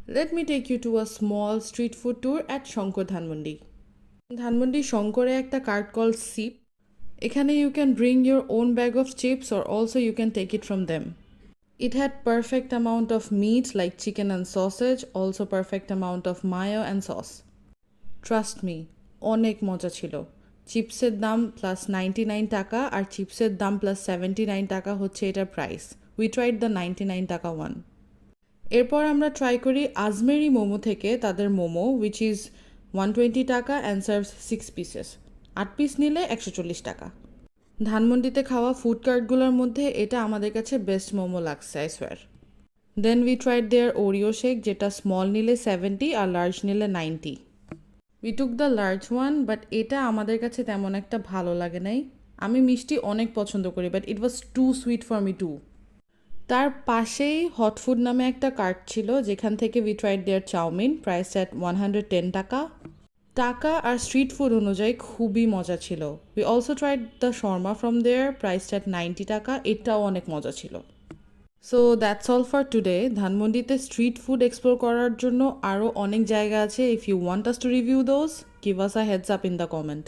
Let me take you to a small street food tour at Shankar Dhanmondi. Dhanmondi শঙ্করে একটা cart call sheep. এখানে you can bring your own bag of chips or also you can take it from them. It had perfect amount of meat like chicken and sausage, also perfect amount of mayo and sauce. Trust me, অনেক মজা ছিল। চিপসের দাম +99 টাকা আর চিপসের দাম +79 টাকা হচ্ছে এটার প্রাইস। We tried the 99 টাকা one. এরপর আমরা ট্রাই করি আজমেরি মোমো থেকে তাদের মোমো উইচ ইজ 120 টাকা অ্যান্ড সার্ভস 6 পিসেস। 8 পিস নিলে 140 টাকা। ধানমন্ডিতে খাওয়া ফুড কার্টগুলোর মধ্যে এটা আমাদের কাছে বেস্ট মোমো লাগছে, I swear. Then we tried their Oreo shake, যেটা স্মল নিলে 70 আর লার্জ নিলে 90। We took the large one, but এটা আমাদের কাছে তেমন একটা ভালো লাগে নাই। আমি মিষ্টি অনেক পছন্দ করি, but it was too sweet for me too. তার পাশেই হট ফুড নামে একটা কার্ট ছিল, যেখান থেকে we tried their chow mein, price at 110 টাকা। টাকা আর স্ট্রিট ফুড অনুযায়ী খুবই মজা ছিল। We also tried the shawarma from there, price at 90 টাকা। এটাও অনেক মজা ছিল। So that's all for today. ধানমন্ডিতে স্ট্রিট ফুড এক্সপ্লোর করার জন্য আরও অনেক জায়গা আছে। If you want us to review those, give us a heads up in the comment.